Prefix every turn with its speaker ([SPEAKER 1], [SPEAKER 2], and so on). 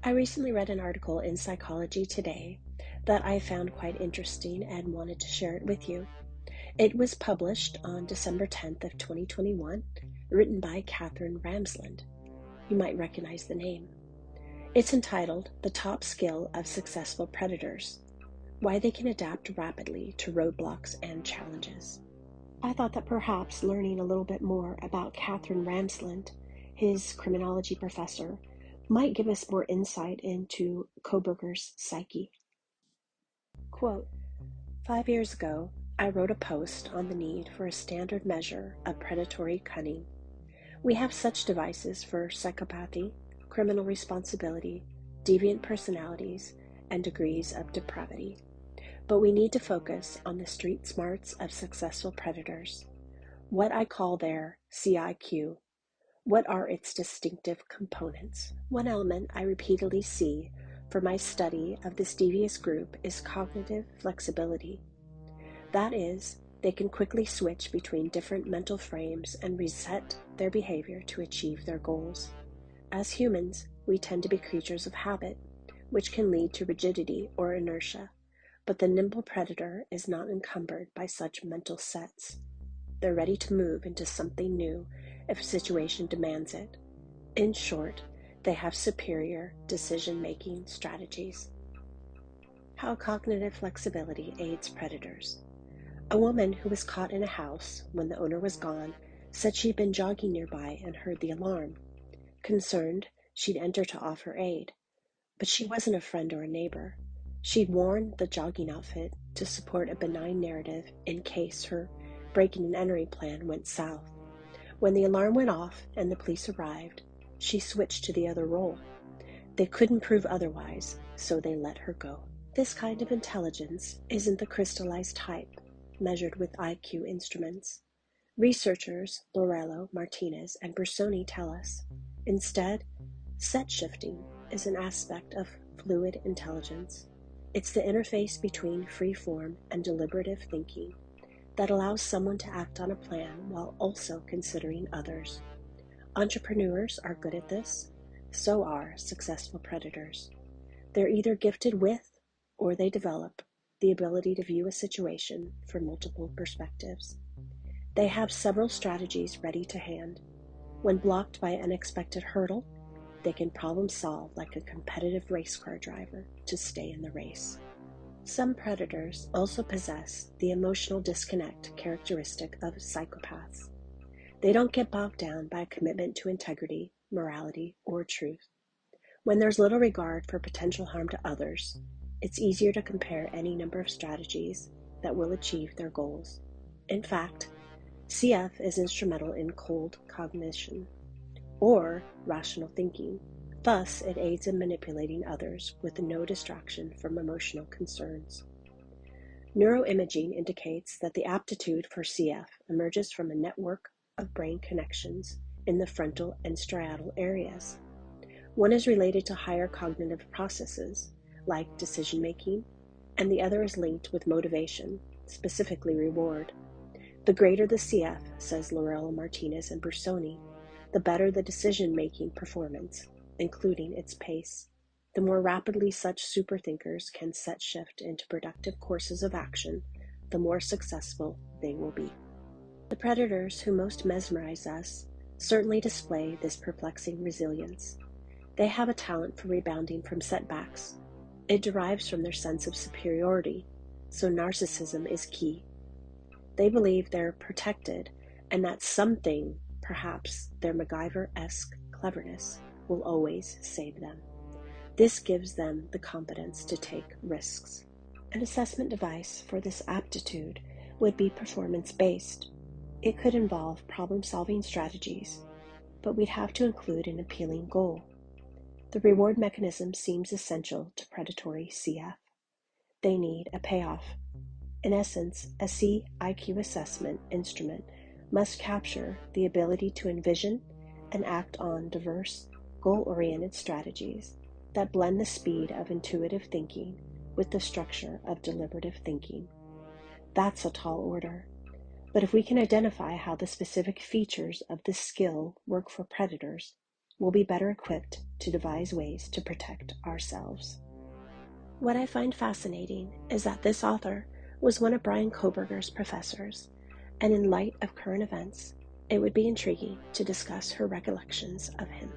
[SPEAKER 1] I recently read an article in Psychology Today that I found quite interesting and wanted to share it with you. It was published on December 10th of 2021, written by Katherine Ramsland. You might recognize the name. It's entitled The Top Skill of Successful Predators: Why They Can Adapt Rapidly to Roadblocks and Challenges. I thought that perhaps learning a little bit more about Katherine Ramsland, his criminology professor, might give us more insight into Kohberger's psyche. Quote, 5 years ago, I wrote a post on the need for a standard measure of predatory cunning. We have such devices for psychopathy, criminal responsibility, deviant personalities, and degrees of depravity. But we need to focus on the street smarts of successful predators, what I call their CIQ. What are its distinctive components? One element I repeatedly see for my study of this devious group is cognitive flexibility. That is, they can quickly switch between different mental frames and reset their behavior to achieve their goals. As humans, we tend to be creatures of habit, which can lead to rigidity or inertia, but the nimble predator is not encumbered by such mental sets. They're ready to move into something new if a situation demands it. In short, they have superior decision-making strategies. How cognitive flexibility aids predators. A woman who was caught in a house when the owner was gone said she'd been jogging nearby and heard the alarm. Concerned, she'd enter to offer aid. But she wasn't a friend or a neighbor. She'd worn the jogging outfit to support a benign narrative in case her breaking and entering plan went south. When the alarm went off and the police arrived, she switched to the other role. They couldn't prove otherwise, so they let her go. This kind of intelligence isn't the crystallized type, measured with IQ instruments. Researchers Lorello, Martinez, and Bersoni tell us. Instead, set shifting is an aspect of fluid intelligence. It's the interface between free-form and deliberative thinking that allows someone to act on a plan while also considering others. Entrepreneurs are good at this. So are successful predators. They're either gifted with or they develop the ability to view a situation from multiple perspectives. They have several strategies ready to hand. When blocked by an unexpected hurdle, they can problem solve like a competitive race car driver to stay in the race. Some predators also possess the emotional disconnect characteristic of psychopaths. They don't get bogged down by a commitment to integrity, morality, or truth. When there's little regard for potential harm to others, it's easier to compare any number of strategies that will achieve their goals. In fact, CF is instrumental in cold cognition, or rational thinking. Thus, it aids in manipulating others with no distraction from emotional concerns. Neuroimaging indicates that the aptitude for CF emerges from a network of brain connections in the frontal and striatal areas. One is related to higher cognitive processes, like decision-making, and the other is linked with motivation, specifically reward. The greater the CF, says Lorello Martinez and Bersoni, the better the decision-making performance, including its pace. The more rapidly such superthinkers can set shift into productive courses of action, the more successful they will be. The predators who most mesmerize us certainly display this perplexing resilience. They have a talent for rebounding from setbacks. It derives from their sense of superiority, so narcissism is key. They believe they're protected and that something, perhaps their MacGyver-esque cleverness, will always save them. This gives them the confidence to take risks. An assessment device for this aptitude would be performance-based. It could involve problem-solving strategies, but we'd have to include an appealing goal. The reward mechanism seems essential to predatory CF. They need a payoff. In essence, a CIQ assessment instrument must capture the ability to envision and act on diverse, goal-oriented strategies that blend the speed of intuitive thinking with the structure of deliberative thinking. That's a tall order, but if we can identify how the specific features of this skill work for predators, we'll be better equipped to devise ways to protect ourselves. What I find fascinating is that this author was one of Brian Kohberger's professors, and in light of current events, it would be intriguing to discuss her recollections of him.